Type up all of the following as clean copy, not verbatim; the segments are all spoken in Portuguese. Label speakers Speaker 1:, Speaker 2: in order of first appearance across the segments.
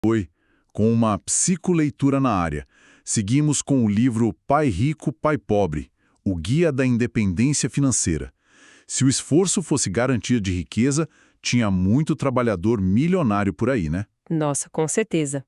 Speaker 1: Oi, com uma psicoleitura na área. Seguimos com o livro Pai Rico, Pai Pobre, o Guia da Independência Financeira. Se o esforço fosse garantia de riqueza, tinha muito trabalhador milionário por aí, né?
Speaker 2: Nossa, com certeza.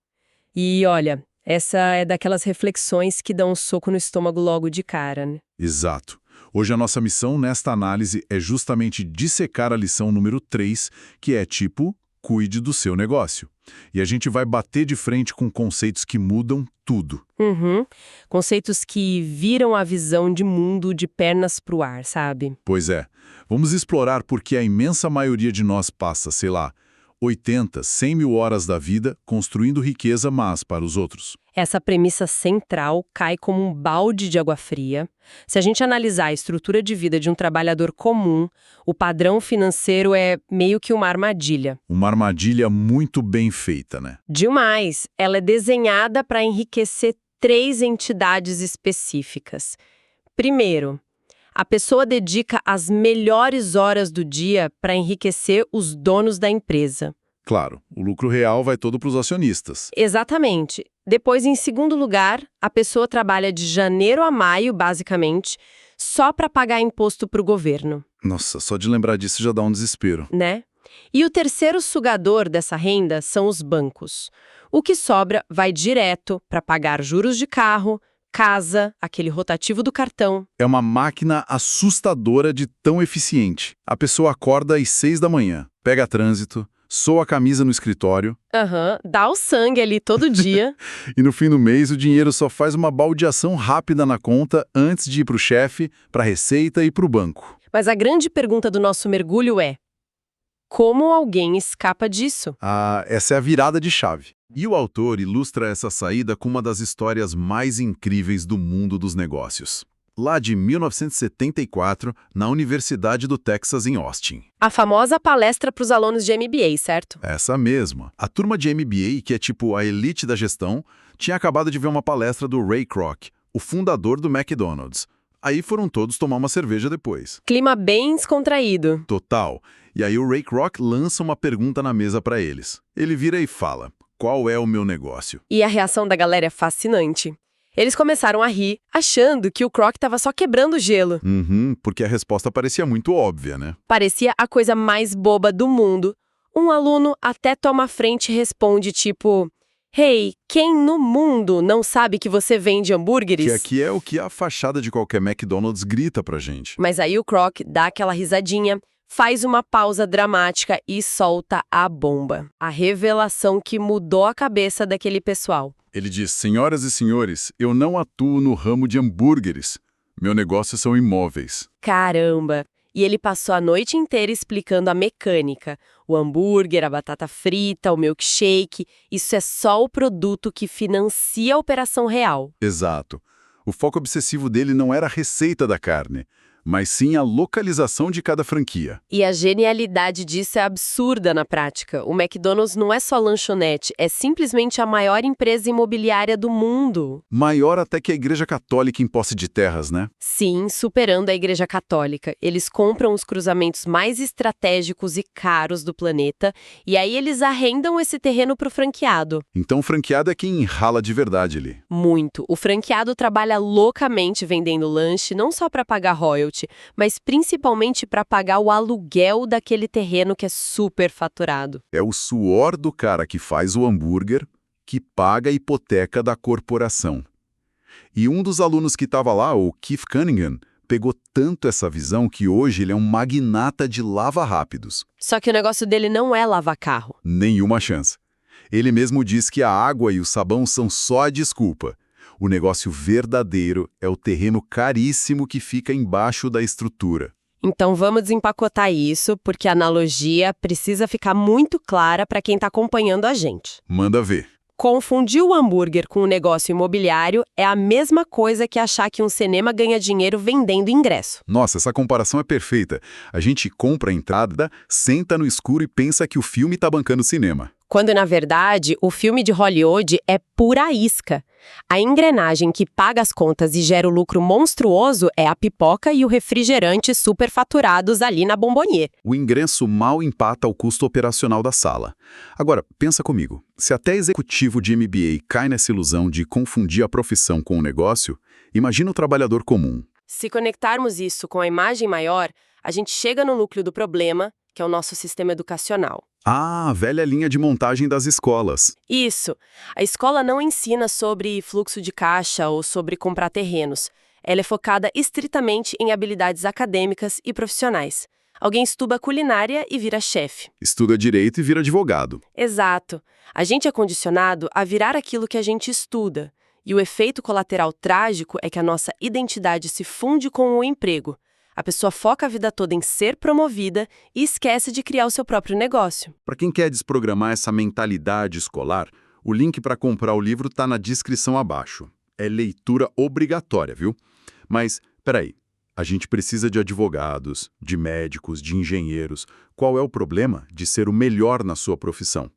Speaker 2: E olha, essa é daquelas reflexões que dão um soco no estômago logo de cara, né?
Speaker 1: Exato. Hoje a nossa missão nesta análise é justamente dissecar a lição número 3, que é tipo, cuide do seu negócio. E a gente vai bater de frente com conceitos que mudam tudo.
Speaker 2: Uhum. Conceitos que viram a visão de mundo de pernas pro ar, sabe?
Speaker 1: Pois é, vamos explorar por que a imensa maioria de nós passa, sei lá, 80, 100 mil horas da vida construindo riqueza, mas para os outros.
Speaker 2: Essa premissa central cai como um balde de água fria. Se a gente analisar a estrutura de vida de um trabalhador comum, o padrão financeiro é meio que uma armadilha.
Speaker 1: Uma armadilha muito bem feita, né?
Speaker 2: Demais! Ela é desenhada para enriquecer 3 entidades específicas. Primeiro, a pessoa dedica as melhores horas do dia para enriquecer os donos da empresa.
Speaker 1: Claro, o lucro real vai todo para os acionistas.
Speaker 2: Exatamente. Depois, em segundo lugar, a pessoa trabalha de janeiro a maio, basicamente, só para pagar imposto para o governo,
Speaker 1: Nossa, só de lembrar disso já dá um desespero.
Speaker 2: né? E o terceiro sugador dessa renda são os bancos. O que sobra vai direto para pagar juros de carro, casa, aquele rotativo do cartão.
Speaker 1: É uma máquina assustadora de tão eficiente. A pessoa acorda às 6 da manhã, pega trânsito, soa a camisa no escritório
Speaker 2: Aham, dá o sangue ali todo dia.
Speaker 1: e no fim do mês o dinheiro só faz uma baldeação rápida na conta antes de ir para o chefe, para a receita e para o banco.
Speaker 2: Mas a grande pergunta do nosso mergulho é: como alguém escapa disso?
Speaker 1: Essa é a virada de chave. E o autor ilustra essa saída com uma das histórias mais incríveis do mundo dos negócios. Lá de 1974, na Universidade do Texas, em Austin.
Speaker 2: A famosa palestra para os alunos de MBA, certo?
Speaker 1: Essa mesma. A turma de MBA, que é tipo a elite da gestão, tinha acabado de ver uma palestra do Ray Kroc, o fundador do McDonald's. Aí foram todos tomar uma cerveja depois.
Speaker 2: Clima bem descontraído.
Speaker 1: Total. E aí o Ray Kroc lança uma pergunta na mesa para eles. Ele vira e fala: qual é o meu negócio?
Speaker 2: E a reação da galera é fascinante. Eles começaram a rir, achando que o Kroc estava só quebrando o gelo.
Speaker 1: Porque a resposta parecia muito óbvia, né?
Speaker 2: Parecia a coisa mais boba do mundo. Um aluno até toma a frente e responde tipo: Hey, quem no mundo não sabe que você vende hambúrgueres?
Speaker 1: Que aqui é o que a fachada de qualquer McDonald's grita pra gente.
Speaker 2: Mas aí o Kroc dá aquela risadinha, faz uma pausa dramática e solta a bomba. A revelação que mudou a cabeça daquele pessoal.
Speaker 1: Ele diz: senhoras e senhores, eu não atuo no ramo de hambúrgueres. Meu negócio são imóveis.
Speaker 2: Caramba! E ele passou a noite inteira explicando a mecânica. O hambúrguer, a batata frita, o milkshake, isso é só o produto que financia a operação real.
Speaker 1: Exato. O foco obsessivo dele não era a receita da carne, mas sim a localização de cada franquia.
Speaker 2: E a genialidade disso é absurda na prática. O McDonald's não é só lanchonete, é simplesmente a maior empresa imobiliária do mundo.
Speaker 1: Maior até que a Igreja Católica em posse de terras, né?
Speaker 2: Sim, superando a Igreja Católica. Eles compram os cruzamentos mais estratégicos e caros do planeta e aí eles arrendam esse terreno para o franqueado.
Speaker 1: Então o franqueado é quem rala de verdade ali.
Speaker 2: Muito. O franqueado trabalha loucamente vendendo lanche, não só para pagar royalty, mas principalmente para pagar o aluguel daquele terreno que é super faturado.
Speaker 1: É o suor do cara que faz o hambúrguer que paga a hipoteca da corporação. E um dos alunos que estava lá, o Keith Cunningham, pegou tanto essa visão que hoje ele é um magnata de lava-rápidos.
Speaker 2: Só que o negócio dele não é lavar carro.
Speaker 1: Nenhuma chance. Ele mesmo diz que a água e o sabão são só a desculpa. O negócio verdadeiro é o terreno caríssimo que fica embaixo da estrutura.
Speaker 2: Então vamos desempacotar isso, porque a analogia precisa ficar muito clara para quem está acompanhando a gente.
Speaker 1: Manda ver.
Speaker 2: Confundir o hambúrguer com um negócio imobiliário é a mesma coisa que achar que um cinema ganha dinheiro vendendo ingresso.
Speaker 1: Nossa, essa comparação é perfeita. A gente compra a entrada, senta no escuro e pensa que o filme está bancando o cinema.
Speaker 2: Quando, na verdade, o filme de Hollywood é pura isca. A engrenagem que paga as contas e gera o lucro monstruoso é a pipoca e o refrigerante superfaturados ali na Bombonier.
Speaker 1: O ingresso mal empata o custo operacional da sala. Agora, pensa comigo. Se até executivo de MBA cai nessa ilusão de confundir a profissão com o negócio, imagina o trabalhador comum.
Speaker 2: Se conectarmos isso com a imagem maior, a gente chega no núcleo do problema, que é o nosso sistema educacional.
Speaker 1: Ah, a velha linha de montagem das escolas.
Speaker 2: Isso. A escola não ensina sobre fluxo de caixa ou sobre comprar terrenos. Ela é focada estritamente em habilidades acadêmicas e profissionais. Alguém estuda culinária e vira chefe.
Speaker 1: Estuda direito e vira advogado.
Speaker 2: Exato. A gente é condicionado a virar aquilo que a gente estuda. E o efeito colateral trágico é que a nossa identidade se funde com o emprego. A pessoa foca a vida toda em ser promovida e esquece de criar o seu próprio negócio.
Speaker 1: Para quem quer desprogramar essa mentalidade escolar, o link para comprar o livro está na descrição abaixo. É leitura obrigatória, viu? Mas, peraí, a gente precisa de advogados, de médicos, de engenheiros. Qual é o problema de ser o melhor na sua profissão?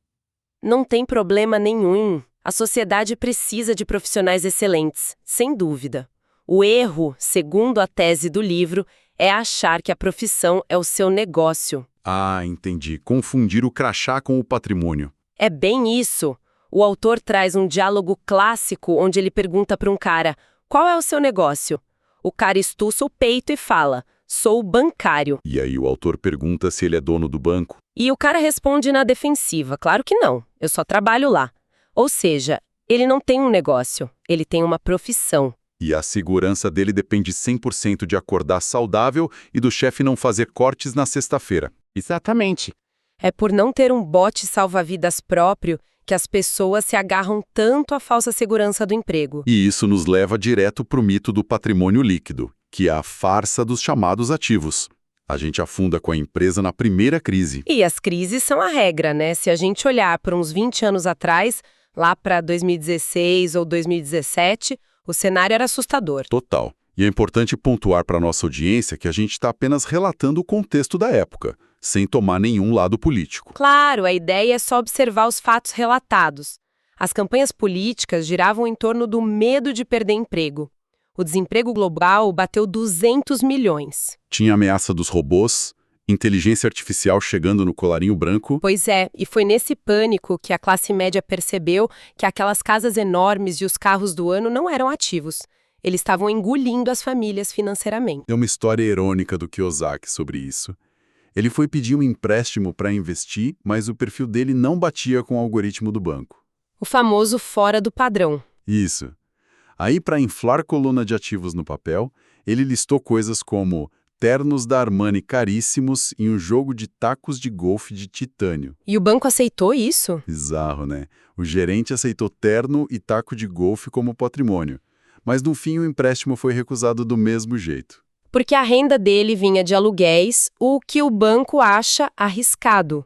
Speaker 2: Não tem problema nenhum. A sociedade precisa de profissionais excelentes, sem dúvida. O erro, segundo a tese do livro, é achar que a profissão é o seu negócio.
Speaker 1: Ah, entendi. Confundir o crachá com o patrimônio.
Speaker 2: É bem isso. O autor traz um diálogo clássico onde ele pergunta para um cara: qual é o seu negócio? O cara estuça o peito e fala: sou bancário.
Speaker 1: E aí o autor pergunta se ele é dono do banco.
Speaker 2: E o cara responde na defensiva: claro que não, eu só trabalho lá. Ou seja, ele não tem um negócio, ele tem uma profissão.
Speaker 1: E a segurança dele depende 100% de acordar saudável e do chefe não fazer cortes na sexta-feira.
Speaker 3: Exatamente.
Speaker 2: É por não ter um bote salva-vidas próprio que as pessoas se agarram tanto à falsa segurança do emprego.
Speaker 1: E isso nos leva direto para o mito do patrimônio líquido, que é a farsa dos chamados ativos. A gente afunda com a empresa na primeira crise.
Speaker 2: E as crises são a regra, né? Se a gente olhar para uns 20 anos atrás, lá para 2016 ou 2017, o cenário era assustador.
Speaker 1: Total. E é importante pontuar para a nossa audiência que a gente está apenas relatando o contexto da época, sem tomar nenhum lado político.
Speaker 2: Claro, a ideia é só observar os fatos relatados. As campanhas políticas giravam em torno do medo de perder emprego. O desemprego global bateu 200 milhões.
Speaker 1: Tinha a ameaça dos robôs, inteligência artificial chegando no colarinho branco.
Speaker 2: Pois é, e foi nesse pânico que a classe média percebeu que aquelas casas enormes e os carros do ano não eram ativos. Eles estavam engolindo as famílias financeiramente.
Speaker 1: Tem uma história irônica do Kiyosaki sobre isso. Ele foi pedir um empréstimo para investir, mas o perfil dele não batia com o algoritmo do banco.
Speaker 2: O famoso fora do padrão.
Speaker 1: Isso. Aí, para inflar coluna de ativos no papel, ele listou coisas como ternos da Armani caríssimos e um jogo de tacos de golfe de titânio.
Speaker 2: E o banco aceitou isso?
Speaker 1: Bizarro, né? O gerente aceitou terno e taco de golfe como patrimônio. Mas, no fim, o empréstimo foi recusado do mesmo jeito.
Speaker 2: Porque a renda dele vinha de aluguéis, o que o banco acha arriscado.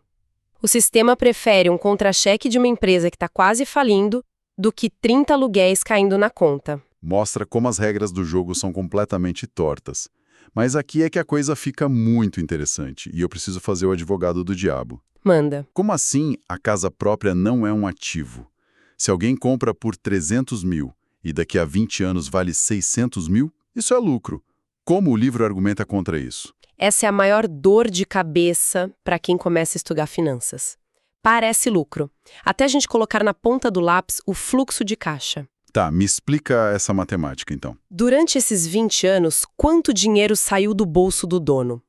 Speaker 2: O sistema prefere um contra-cheque de uma empresa que está quase falindo do que 30 aluguéis caindo na conta.
Speaker 1: Mostra como as regras do jogo são completamente tortas. Mas aqui é que a coisa fica muito interessante e eu preciso fazer o advogado do diabo.
Speaker 2: Manda.
Speaker 1: Como assim a casa própria não é um ativo? Se alguém compra por 300 mil e daqui a 20 anos vale 600 mil, isso é lucro. Como o livro argumenta contra isso?
Speaker 2: Essa é a maior dor de cabeça para quem começa a estudar finanças. Parece lucro. Até a gente colocar na ponta do lápis o fluxo de caixa.
Speaker 1: Tá, me explica essa matemática então.
Speaker 2: Durante esses 20 anos, quanto dinheiro saiu do bolso do dono?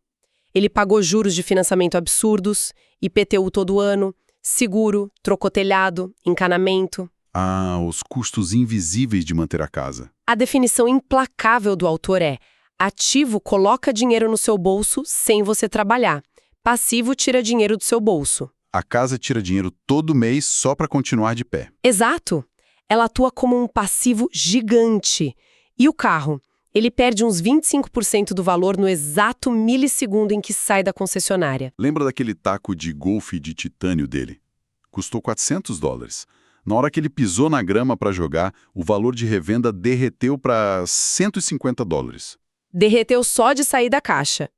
Speaker 2: Ele pagou juros de financiamento absurdos, IPTU todo ano, seguro, trocou telhado, encanamento.
Speaker 1: Ah, os custos invisíveis de manter a casa.
Speaker 2: A definição implacável do autor é: ativo coloca dinheiro no seu bolso sem você trabalhar. Passivo tira dinheiro do seu bolso.
Speaker 1: A casa tira dinheiro todo mês só para continuar de pé.
Speaker 2: Exato. Ela atua como um passivo gigante. E o carro? Ele perde uns 25% do valor no exato milissegundo em que sai da concessionária.
Speaker 1: Lembra daquele taco de golfe de titânio dele? Custou $400. Na hora que ele pisou na grama para jogar, o valor de revenda derreteu para $150.
Speaker 2: Derreteu só de sair da caixa.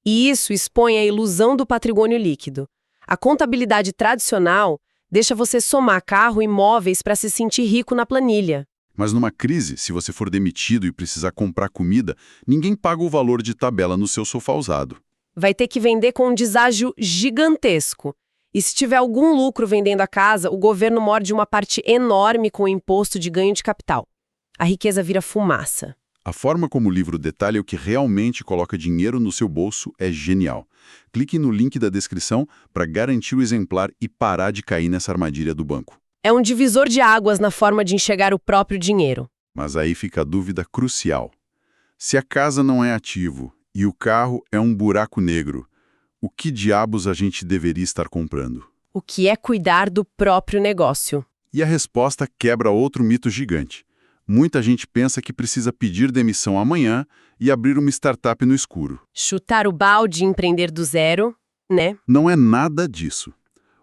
Speaker 2: E isso expõe a ilusão do patrimônio líquido. A contabilidade tradicional Deixa você somar carro e imóveis para se sentir rico na planilha.
Speaker 1: Mas numa crise, se você for demitido e precisar comprar comida, ninguém paga o valor de tabela no seu sofá usado.
Speaker 2: Vai ter que vender com um deságio gigantesco. E se tiver algum lucro vendendo a casa, o governo morde uma parte enorme com o imposto de ganho de capital. A riqueza vira fumaça.
Speaker 1: A forma como o livro detalha o que realmente coloca dinheiro no seu bolso é genial. Clique no link da descrição para garantir o exemplar e parar de cair nessa armadilha do banco.
Speaker 2: É um divisor de águas na forma de enxergar o próprio dinheiro.
Speaker 1: Mas aí fica a dúvida crucial. Se a casa não é ativo e o carro é um buraco negro, o que diabos a gente deveria estar comprando?
Speaker 2: O que é cuidar do próprio negócio?
Speaker 1: E a resposta quebra outro mito gigante. Muita gente pensa que precisa pedir demissão amanhã e abrir uma startup no escuro.
Speaker 2: Chutar o balde e empreender do zero, né?
Speaker 1: Não é nada disso.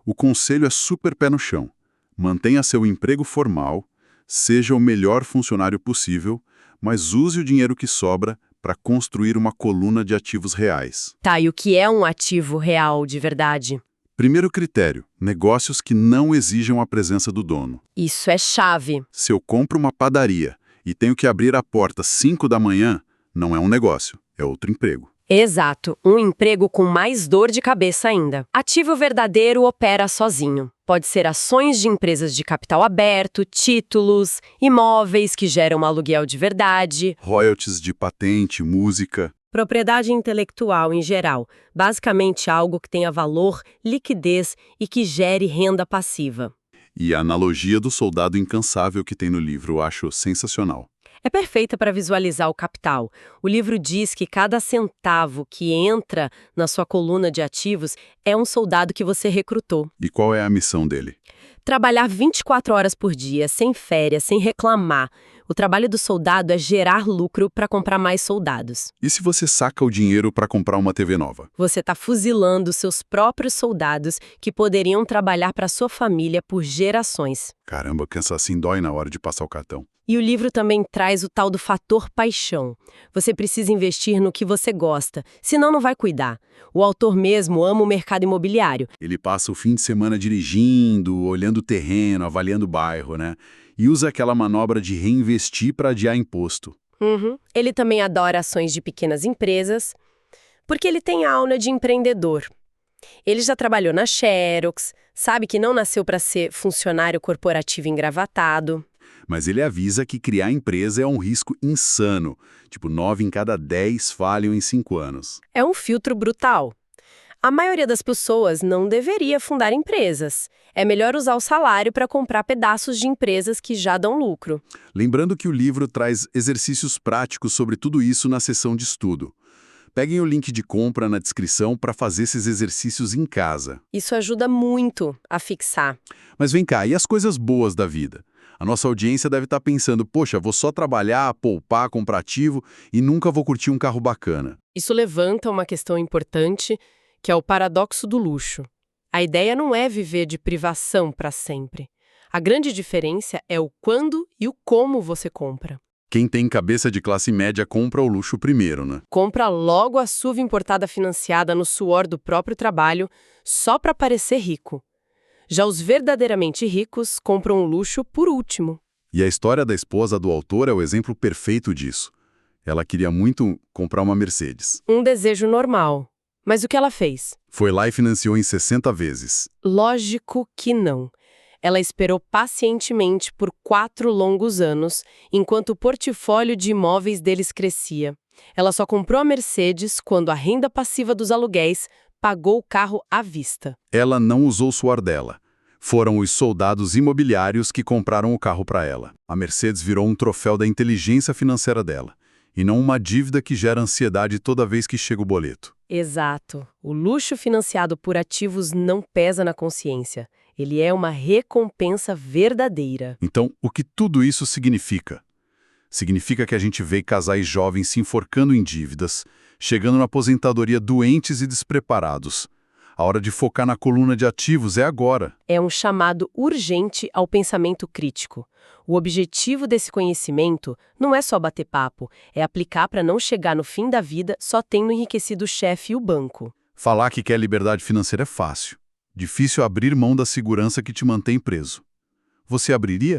Speaker 1: O conselho é super pé no chão. Mantenha seu emprego formal, seja o melhor funcionário possível, mas use o dinheiro que sobra para construir uma coluna de ativos reais.
Speaker 2: Tá, e o que é um ativo real de verdade?
Speaker 1: Primeiro critério, negócios que não exijam a presença do dono.
Speaker 2: Isso é chave.
Speaker 1: Se eu compro uma padaria e tenho que abrir a porta às 5 da manhã, não é um negócio, é outro emprego.
Speaker 2: Exato, um emprego com mais dor de cabeça ainda. Ativo verdadeiro opera sozinho. Pode ser ações de empresas de capital aberto, títulos, imóveis que geram aluguel de verdade.
Speaker 1: Royalties de patente, música.
Speaker 2: Propriedade intelectual em geral, basicamente algo que tenha valor, liquidez e que gere renda passiva.
Speaker 1: E a analogia do soldado incansável que tem no livro eu acho sensacional.
Speaker 2: É perfeita para visualizar o capital. O livro diz que cada centavo que entra na sua coluna de ativos é um soldado que você recrutou.
Speaker 1: E qual é a missão dele?
Speaker 2: Trabalhar 24 horas por dia, sem férias, sem reclamar. O trabalho do soldado é gerar lucro para comprar mais soldados.
Speaker 1: E se você saca o dinheiro para comprar uma TV nova?
Speaker 2: Você está fuzilando seus próprios soldados que poderiam trabalhar para sua família por gerações.
Speaker 1: Caramba, cansa assim dói na hora de passar o cartão.
Speaker 2: E o livro também traz o tal do fator paixão. Você precisa investir no que você gosta, senão não vai cuidar. O autor mesmo ama o mercado imobiliário.
Speaker 1: Ele passa o fim de semana dirigindo, olhando o terreno, avaliando o bairro, né? E usa aquela manobra de reinvestir para adiar imposto.
Speaker 2: Ele também adora ações de pequenas empresas, porque ele tem alma de empreendedor. Ele já trabalhou na Xerox, sabe que não nasceu para ser funcionário corporativo engravatado.
Speaker 1: Mas ele avisa que criar empresa é um risco insano. Tipo, 9 em cada 10 falham em 5 anos.
Speaker 2: É um filtro brutal. A maioria das pessoas não deveria fundar empresas. É melhor usar o salário para comprar pedaços de empresas que já dão lucro.
Speaker 1: Lembrando que o livro traz exercícios práticos sobre tudo isso na seção de estudo. Peguem o link de compra na descrição para fazer esses exercícios em casa.
Speaker 2: Isso ajuda muito a fixar.
Speaker 1: Mas vem cá, e as coisas boas da vida? A nossa audiência deve estar pensando, poxa, vou só trabalhar, poupar, comprar ativo e nunca vou curtir um carro bacana.
Speaker 2: Isso levanta uma questão importante, que é o paradoxo do luxo. A ideia não é viver de privação para sempre. A grande diferença é o quando e o como você compra.
Speaker 1: Quem tem cabeça de classe média compra o luxo primeiro, né?
Speaker 2: Compra logo a SUV importada financiada no suor do próprio trabalho, só para parecer rico. Já os verdadeiramente ricos compram o luxo por último.
Speaker 1: E a história da esposa do autor é o exemplo perfeito disso. Ela queria muito comprar uma Mercedes.
Speaker 2: Um desejo normal. Mas o que ela fez?
Speaker 1: Foi lá e financiou em 60 vezes.
Speaker 2: Lógico que não. Ela esperou pacientemente por 4 longos anos, enquanto o portfólio de imóveis deles crescia. Ela só comprou a Mercedes quando a renda passiva dos aluguéis pagou o carro à vista.
Speaker 1: Ela não usou o suor dela. Foram os soldados imobiliários que compraram o carro para ela. A Mercedes virou um troféu da inteligência financeira dela, e não uma dívida que gera ansiedade toda vez que chega o boleto.
Speaker 2: Exato. O luxo financiado por ativos não pesa na consciência. Ele é uma recompensa verdadeira.
Speaker 1: Então, o que tudo isso significa? Significa que a gente vê casais jovens se enforcando em dívidas, chegando na aposentadoria doentes e despreparados. A hora de focar na coluna de ativos é agora.
Speaker 2: É um chamado urgente ao pensamento crítico. O objetivo desse conhecimento não é só bater papo, é aplicar para não chegar no fim da vida só tendo enriquecido o chefe e o banco.
Speaker 1: Falar que quer liberdade financeira é fácil. Difícil abrir mão da segurança que te mantém preso. Você abriria?